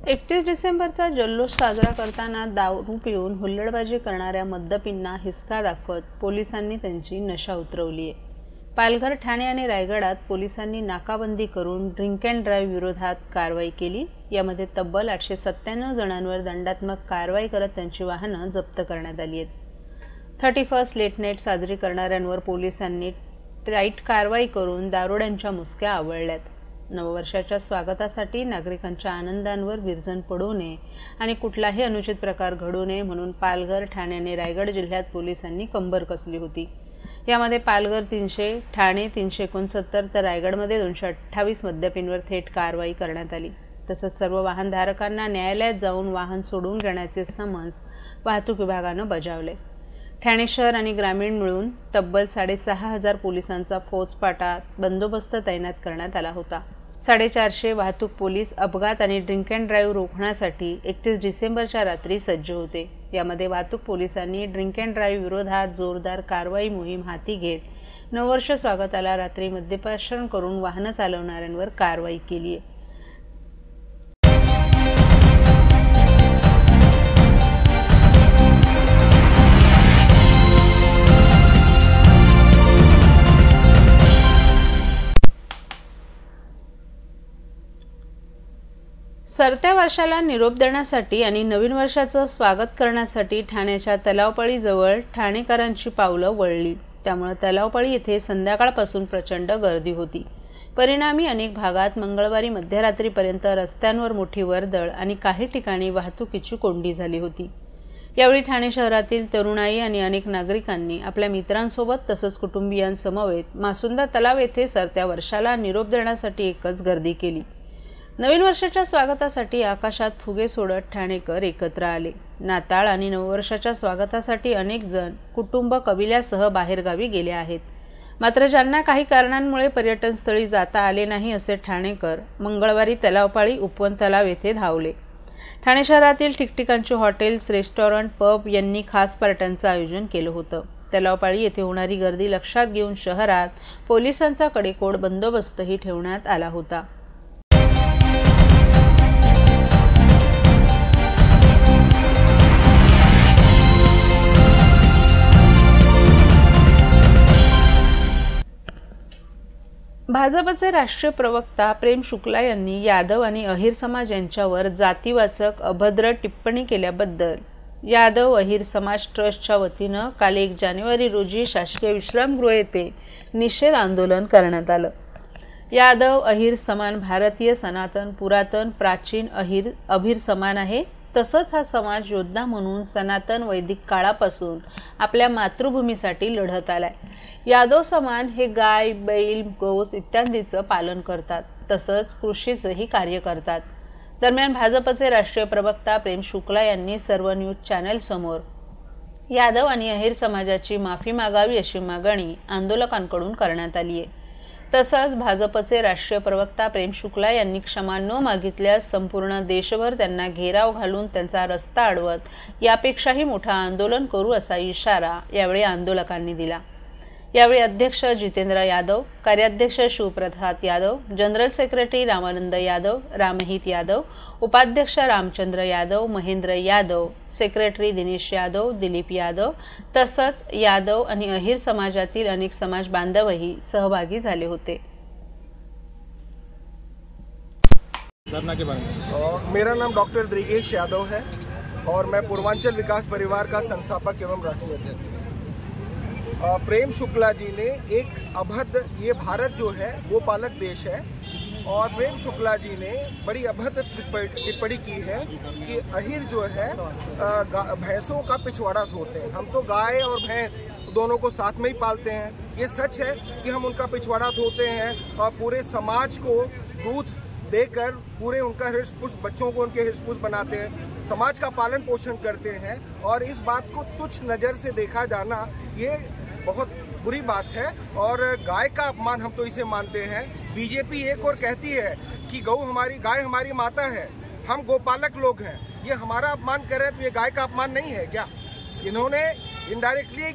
31 डिसेंबरचा जल्लोष साजरा करताना दारू पिऊन हुल्लडबाजी करणाऱ्या मद्यपींना हिसका दाखवत पोलिसांनी त्यांची नशा उतरवली आहे। पालघर, ठाणे आणि रायगडात पोलिसांनी नाकाबंदी करून ड्रिंक अँड ड्राईव्ह विरोधात कारवाई केली। यामध्ये तब्बल 897 जणांवर दंडात्मक कारवाई करत त्यांची वाहनं जप्त करण्यात आली आहेत। 31 लेट नाईट साजरी करणाऱ्यांवर पोलिसांनी टाईट कारवाई करून दारुड्यांच्या मुसक्या आवळल्यात। नववर्षाच्या स्वागतासाठी नागरिकांच्या आनंदांवर विरजण पडू नये आणि कुठलाही अनुचित प्रकार घडू नये म्हणून पालघर, ठाणे आणि रायगड जिल्ह्यात पोलिसांनी कंबर कसली होती। यामध्ये पालघर 300, ठाणे 369 तर रायगडमध्ये 228 मद्यपींवर थेट कारवाई करण्यात आली। तसंच सर्व वाहनधारकांना न्यायालयात जाऊन वाहन सोडून घेण्याचे समन्स वाहतूक विभागानं बजावले। ठाणे शहर आणि ग्रामीण मिळून तब्बल 6,500 पोलिसांचा फौजफाटा बंदोबस्त तैनात करण्यात आला होता। 450 वाहतूक पोलीस अपघात आणि ड्रिंक अँड ड्राईव्ह रोखण्यासाठी 31 डिसेंबरच्या रात्री सज्ज होते। यामध्ये वाहतूक पोलिसांनी ड्रिंक अँड ड्राईव्ह विरोधात जोरदार कारवाई मोहीम हाती घेत नववर्ष स्वागताला रात्री मद्यपान करून वाहनं चालवणाऱ्यांवर कारवाई केली आहे। सरत्या वर्षाला निरोप देण्यासाठी आणि नवीन वर्षाचं स्वागत करण्यासाठी ठाण्याच्या तलावपाळीजवळ ठाणेकरांची पावलं वळली। त्यामुळे तलावपाळी येथे संध्याकाळपासून प्रचंड गर्दी होती। परिणामी अनेक भागात मंगळवारी मध्यरात्रीपर्यंत रस्त्यांवर मोठी वर्दळ आणि काही ठिकाणी वाहतुकीची कोंडी झाली होती। यावेळी ठाणे शहरातील तरुणाई आणि अनेक नागरिकांनी आपल्या मित्रांसोबत तसंच कुटुंबियांसमवेत मासुंदा तलाव येथे सरत्या वर्षाला निरोप देण्यासाठी एकच गर्दी केली। नवीन वर्षाच्या स्वागतासाठी आकाशात फुगे सोडत ठाणेकर एकत्र आले। नाताळ आणि नववर्षाच्या स्वागतासाठी अनेक जण कुटुंब कबिल्यासह बाहेरगावी गेले आहेत। मात्र ज्यांना काही कारणांमुळे पर्यटन स्थळी जाता आले नाही असे ठाणेकर मंगळवारी तलावपाळी उपवन तलाव येथे धावले। ठाणे शहरातील ठिकठिकाणचे हॉटेल्स, रेस्टॉरंट, पब यांनी खास पार्ट्यांचं आयोजन केलं होतं। तलावपाळी येथे होणारी गर्दी लक्षात घेऊन शहरात पोलिसांचा कडेकोट बंदोबस्तही ठेवण्यात आला होता। भाजपचे राष्ट्रीय प्रवक्ता प्रेम शुक्ला यांनी यादव आणि अहिर समाज यांच्यावर जातीवाचक अभद्र टिप्पणी केल्याबद्दल यादव अहिर समाज ट्रस्टच्या वतीनं काल 1 जानेवारी रोजी शासकीय विश्रामगृह येथे निषेध आंदोलन करण्यात आलं। यादव अहिर समान भारतीय सनातन पुरातन प्राचीन अभिर समान आहे। तसंच हा समाज योद्धा म्हणून सनातन वैदिक काळापासून आपल्या मातृभूमीसाठी लढत आलाय। यादव समान हे गाय, बैल, गोस इत्यादींचं पालन करतात, तसंच कृषीचंही कार्य करतात। दरम्यान भाजपचे राष्ट्रीय प्रवक्ता प्रेम शुक्ला यांनी सर्व न्यूज चॅनल समोर यादव आणि अहिर समाजाची माफी मागावी अशी मागणी आंदोलकांकडून करण्यात आली आहे। तसंच भाजपचे राष्ट्रीय प्रवक्ता प्रेम शुक्ला यांनी क्षमा न मागितल्यास संपूर्ण देशभर त्यांना घेराव घालून त्यांचा रस्ता अडवत यापेक्षाही मोठं आंदोलन करू असा इशारा यावेळी आंदोलकांनी दिला। यावेळी अध्यक्ष जितेंद्र यादव, कार्याध्यक्ष शिवप्रसाद यादव, जनरल सेक्रेटरी रामानंद यादव, रामहित यादव, उपाध्यक्ष रामचंद्र यादव, महेंद्र यादव, सेक्रेटरी दिनेश यादव, दिलीप यादव तसंच यादव आणि अहिर समाजातील अनेक समाज बांधवही सहभागी झाले होते। मेरा नाम डॉक्टर द्रिगेश यादव है और मैं पूर्वांचल विकास परिवार का संस्थापक एवं राष्ट्रीय अध्यक्ष। प्रेम शुक्ला जी ने एक अभद्र, ये भारत जो है वो पालक देश है और प्रेम शुक्ला जी ने बड़ी अभद्र टिप्पणी की है कि अहिर जो है भैंसों का पिछवाड़ा धोते हैं। हम तो गाय और भैंस दोनों को साथ में ही पालते हैं। ये सच है कि हम उनका पिछवाड़ा धोते हैं और पूरे समाज को दूध देकर पूरे उनका हृष्ट-पुष्ट बच्चों को उनके हृष्ट-पुष्ट बनाते हैं, समाज का पालन पोषण करते हैं। और इस बात को तुच्छ नज़र से देखा जाना ये बहुत बुरी बात है और गाय का अपमान हम तो इसे मानते हैं। बीजेपी एक और कहती है कि गाय हमारी माता है, हम गोपालक लोग हैं, ये हमारा अपमान कर रहे हैं तो ये गाय का अपमान नहीं है क्या? इन्होंने इनडायरेक्टली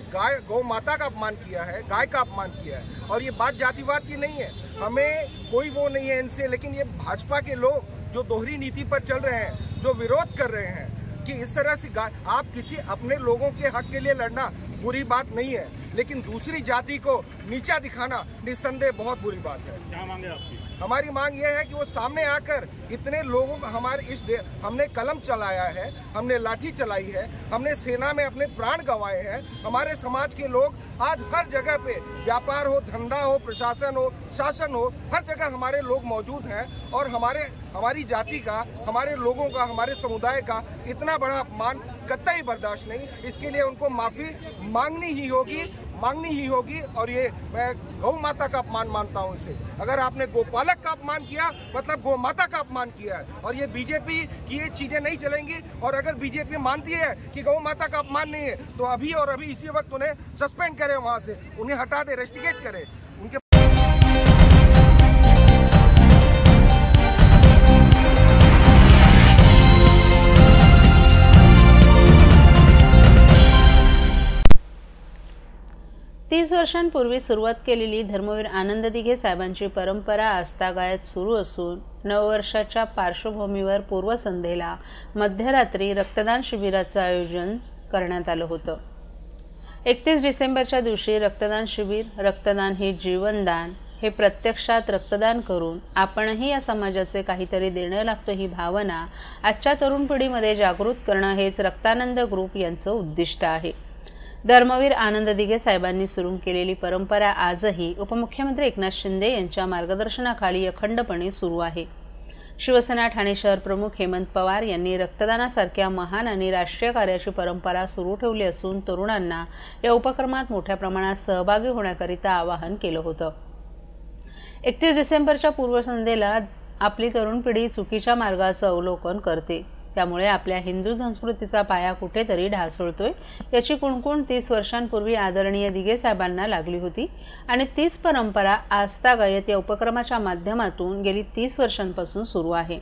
गौ माता का अपमान किया है, गाय का अपमान किया है। और ये बात जातिवाद की नहीं है, हमें कोई वो नहीं है इनसे, लेकिन ये भाजपा के लोग जो दोहरी नीति पर चल रहे हैं, जो विरोध कर रहे हैं कि इस तरह से आप किसी अपने लोगों के हक के लिए लड़ना बुरी बात नहीं है, लेकिन दूसरी जाति को नीचा दिखाना निस्संदेह बहुत बुरी बात है। क्या मांगे आपकी? हमारी मांग यह है कि वो सामने आकर इतने लोगों को हमने कलम चलाया है, हमने लाठी चलाई है, हमने सेना में अपने प्राण गंवाए हैं। हमारे समाज के लोग आज हर जगह पे, व्यापार हो, धंधा हो, प्रशासन हो, शासन हो, हर जगह हमारे लोग मौजूद हैं और हमारी जाति का, हमारे लोगों का, हमारे समुदाय का इतना बड़ा अपमान कतई बर्दाश्त नहीं। इसके लिए उनको माफी मांगनी ही होगी और ये मैं गौ माता का अपमान मानता हूँ इसे। अगर आपने गोपालक का अपमान किया मतलब गौ माता का अपमान किया है, और ये बीजेपी की ये चीजें नहीं चलेंगी। और अगर बीजेपी मानती है कि गौ माता का अपमान नहीं है तो अभी और अभी इसी वक्त उन्हें सस्पेंड करें, वहां से उन्हें हटा दे, रेस्टिकेट करें। उनके 30 वर्षांपूर्वी सुरुवात केलेली धर्मवीर आनंद दिघे साहेबांची परंपरा आजतागायत सुरू असून नववर्षाच्या पार्श्वभूमीवर पूर्वसंध्येला मध्यरात्री रक्तदान शिबिराचं आयोजन करण्यात आलं होतं। 31 डिसेंबरच्या दिवशी रक्तदान शिबिर, रक्तदान हे जीवनदान, हे प्रत्यक्षात रक्तदान करून आपणही या समाजाचे काहीतरी देणं लागतो ही भावना आजच्या तरुण पिढीमध्ये जागृत करणं हेच रक्तानंद ग्रुप यांचं उद्दिष्ट आहे। धर्मवीर आनंद दिघे साहेबांनी सुरू केलेली परंपरा आजही उपमुख्यमंत्री एकनाथ शिंदे यांच्या मार्गदर्शनाखाली अखंडपणे सुरू आहे। शिवसेना ठाणे शहर प्रमुख हेमंत पवार यांनी रक्तदानासारख्या महान आणि राष्ट्रीय कार्याची परंपरा सुरू ठेवली असून तरुणांना या उपक्रमात मोठ्या प्रमाणात सहभागी होण्याकरिता आवाहन केलं होतं। 31 डिसेंबरच्या पूर्वसंध्येला आपली तरुण पिढी चुकीच्या मार्गाचं अवलोकन करते, त्यामुळे आपल्या हिंदू संस्कृतीचा पाया कुठेतरी ढासळतोय याची कुणकुण 30 वर्षांपूर्वी आदरणीय दिघे साहेबांना लागली होती आणि तीच परंपरा आजतागायत या उपक्रमाच्या माध्यमातून गेली 30 वर्षांपासून सुरू आहे।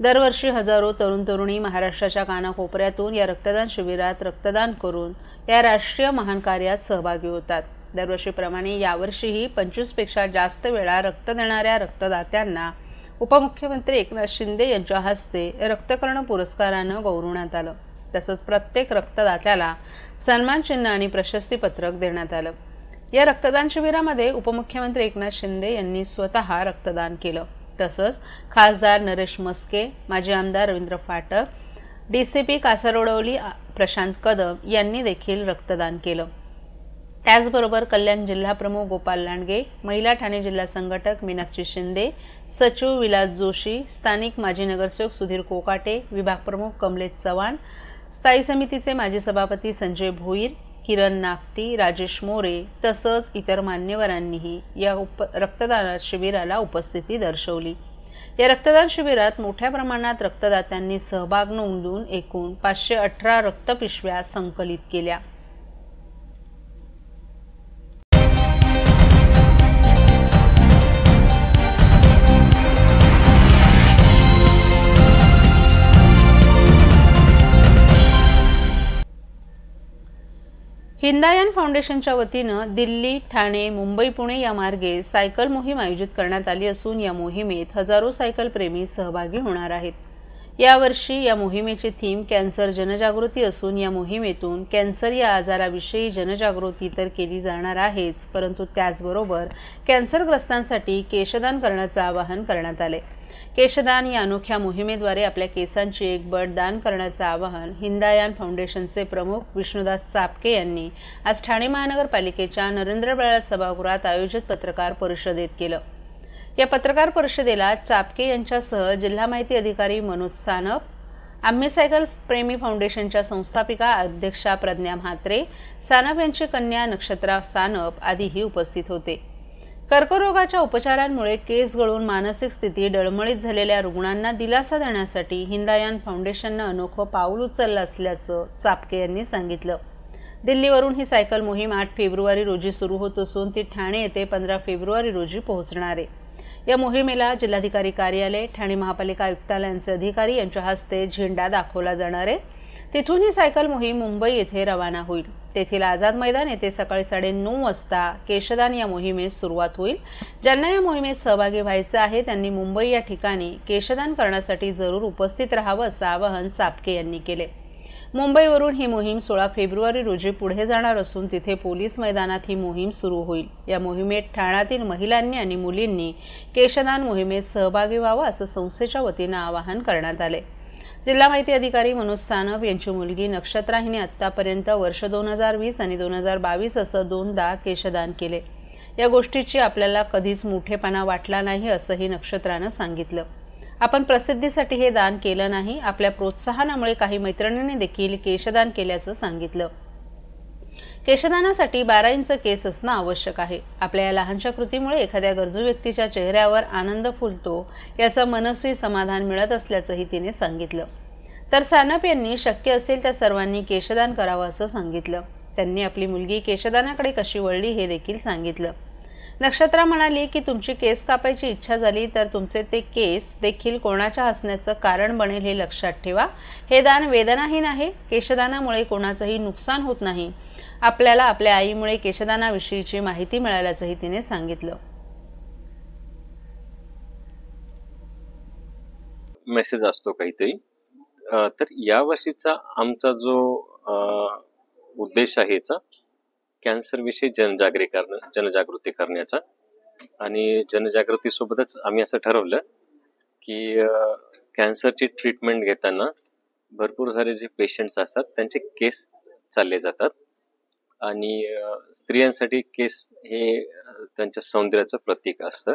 दरवर्षी हजारो तरुण तरुणी महाराष्ट्राच्या कानाकोपऱ्यातून या रक्तदान शिबिरात रक्तदान करून या राष्ट्रीय महान कार्यात सहभागी होतात। दरवर्षीप्रमाणे यावर्षीही 25 पेक्षा जास्त वेळा रक्त देणाऱ्या रक्तदात्यांना उपमुख्यमंत्री एकनाथ शिंदे यांच्या हस्ते रक्तकर्ण पुरस्कारानं गौरवण्यात आलं। तसंच प्रत्येक रक्तदात्याला सन्मान चिन्ह आणि प्रशस्ती पत्रक देण्यात आलं। या रक्तदान शिबिरामध्ये उपमुख्यमंत्री एकनाथ शिंदे यांनी स्वतः रक्तदान केलं। तसंच खासदार नरेश मस्के, माजी आमदार रवींद्र फाटक, डीसीपी कासारवडवली प्रशांत कदम यांनी देखील रक्तदान केलं। त्याचबरोबर कल्याण जिल्हा प्रमुख गोपाल लांडगे, महिला ठाणे जिल्हा संघटक मीनाक्षी शिंदे, सचिव विलास जोशी, स्थानिक माजी नगरसेवक सुधीर कोकाटे, विभाग प्रमुख कमलेश चव्हाण, स्थायी समितीचे माजी सभापती संजय भोईर, किरण नागटी, राजेश मोरे तसंच इतर मान्यवरांनीही या रक्तदान शिबिराला उपस्थिती दर्शवली। या रक्तदान शिबिरात मोठ्या प्रमाणात रक्तदात्यांनी सहभाग नोंदवून एकूण 518 रक्तपिशव्या संकलित केल्या। हिंदायन फाउंडेशनच्या वतीनं दिल्ली, ठाणे, मुंबई, पुणे या मार्गे सायकल मोहीम आयोजित करण्यात आली असून या मोहिमेत हजारो सायकल प्रेमी सहभागी होणार आहेत। यावर्षी या मोहिमेची थीम कॅन्सर जनजागृती असून या मोहिमेतून कॅन्सर या आजाराविषयी जनजागृती तर केली जाणार आहेच, परंतु त्याचबरोबर कॅन्सरग्रस्तांसाठी केशदान करण्याचं आवाहन करण्यात आले। केशदान या अनोख्या मोहिमेद्वारे आपल्या केसांची एक बट दान करण्याचं आवाहन हिंदायन फाउंडेशनचे प्रमुख विष्णुदास चापके यांनी आज ठाणे महानगरपालिकेच्या नरेंद्र बळाळ सभागृहात आयोजित पत्रकार परिषदेत केलं। या पत्रकार परिषदेला चापके यांच्यासह जिल्हा माहिती अधिकारी मनोज सानप, आम्ही सायकल प्रेमी फाउंडेशनच्या संस्थापिका अध्यक्षा प्रज्ञा म्हात्रे, सानप यांची कन्या नक्षत्रा सानप आदीही उपस्थित होते। कर्करोगाच्या उपचारांमुळे केस गळून मानसिक स्थिती डळमळीत झालेल्या रुग्णांना दिलासा देण्यासाठी हिंदायन फाउंडेशननं अनोखं पाऊल उचललं असल्याचं चापके यांनी सांगितलं। दिल्लीवरून ही सायकल मोहीम 8 फेब्रुवारी रोजी सुरू होत असून ती ठाणे येथे 15 फेब्रुवारी रोजी पोहोचणार आहे। या मोहिमेला जिल्हाधिकारी कार्यालय, ठाणे महापालिका आयुक्तालयांचे अधिकारी यांच्या हस्ते झेंडा दाखवला जाणार आहे। तिथून ही सायकल मोहीम मुंबई येथे रवाना होईल। तेथील आझाद मैदान येथे सकाळी 9:30 वाजता केशदान या मोहिमेस सुरुवात होईल। ज्यांना या मोहिमेत सहभागी व्हायचे आहे त्यांनी मुंबई या ठिकाणी केशदान करण्यासाठी जरूर उपस्थित राहावं असं आवाहन चापके यांनी केले। मुंबईवरून ही मोहीम 16 फेब्रुवारी रोजी पुढे जाणार असून तिथे पोलीस मैदानात ही मोहीम सुरू होईल। या मोहिमेत ठाण्यातील महिलांनी आणि मुलींनी केशदान मोहिमेत सहभागी व्हावं असं संस्थेच्या वतीनं आवाहन करण्यात आले। जिल्हा माहिती अधिकारी मनोज सानप यांची मुलगी नक्षत्रा हिने आतापर्यंत वर्ष 2020 आणि 2022 असं 2दा केशदान केले। या गोष्टीची आपल्याला कधीच मोठेपणा वाटला नाही असंही नक्षत्रानं सांगितलं। आपण प्रसिद्धीसाठी हे दान केलं नाही, आपल्या प्रोत्साहनामुळे काही मैत्रिणींनी देखील केशदान केल्याचं सांगितलं। केशदानासाठी 12 इंच केस असणं आवश्यक आहे। आपल्या या लहानशा कृतीमुळे एखाद्या गरजू व्यक्तीच्या चेहऱ्यावर आनंद फुलतो याचं मनस्वी समाधान मिळत असल्याचंही तिने सांगितलं। तर सानप यांनी शक्य असेल त्या सर्वांनी केशदान करावं असं सांगितलं। त्यांनी आपली मुलगी केशदानाकडे कशी वळली हे देखील सांगितलं। नक्षत्रा म्हणाली की तुमची केस कापायची इच्छा झाली तर तुमचे ते केस देखील कोणाच्या हसण्याचं कारण बनेल हे लक्षात ठेवा। हे दान वेदनाहीन आहे। केशदानामुळे कोणाचंही नुकसान होत नाही। आपल्याला आपल्या आईमुळे केशदानाविषयीची माहिती मिळाल्याचंही तिने सांगितलं। मेसेज असतो काहीतरी, तर या वर्षीचा आमचा जो उद्देश आहे कॅन्सर विषयी जनजागृती करण्याचा, आणि जनजागृतीसोबतच आम्ही असं ठरवलं की कॅन्सरची ट्रीटमेंट घेताना भरपूर सारे जे पेशंट्स असतात त्यांचे केस चालले जातात, आणि स्त्रियांसाठी केस हे त्यांच्या सौंदर्याचं प्रतीक असतं,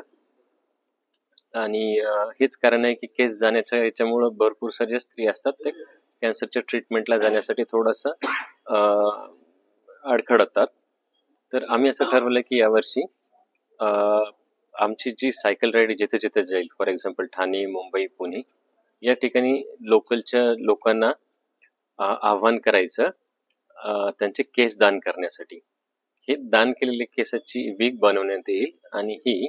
आणि हेच कारण आहे की केस जाण्याच्या याच्यामुळं भरपूर सारे स्त्री असतात ते कॅन्सरच्या ट्रीटमेंटला जाण्यासाठी थोडंसं अडखळतात। तर आम्ही असं ठरवलं की यावर्षी आमची जी सायकल राईड जिथे जिथे जाईल, फॉर एक्झाम्पल ठाणे, मुंबई, पुणे या ठिकाणी लोकलच्या लोकांना आव्हान करायचं त्यांचे केस दान करण्यासाठी। हे दान केलेले केसाची वीग बनवण्यात येईल आणि ही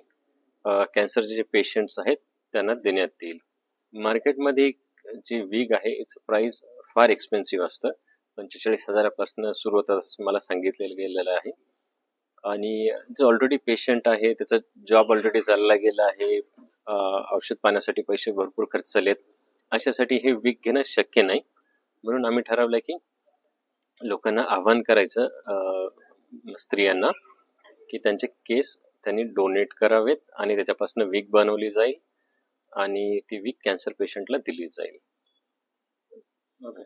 कॅन्सरचे जे पेशंट्स आहेत त्यांना देण्यात येईल। मार्केटमध्ये जी वीग आहे याचं प्राइस फार एक्सपेन्सिव्ह असतं, 45,000पासून सुरू होतं असं मला सांगितलेलं गेलेलं आहे, आणि जो ऑलरेडी पेशंट आहे त्याचा जॉब ऑलरेडी चालला गेला आहे, औषध पाण्यासाठी पैसे भरपूर खर्च झालेत, अशासाठी हे वीग घेणं शक्य नाही। म्हणून आम्ही ठरवलं की लोकांना आव्हान करायचं स्त्रियांना की त्यांचे केस त्यांनी डोनेट करावेत आणि त्याच्यापासून वीग बनवली जाईल आणि ती वीग कॅन्सर पेशंटला दिली जाईल। ओके।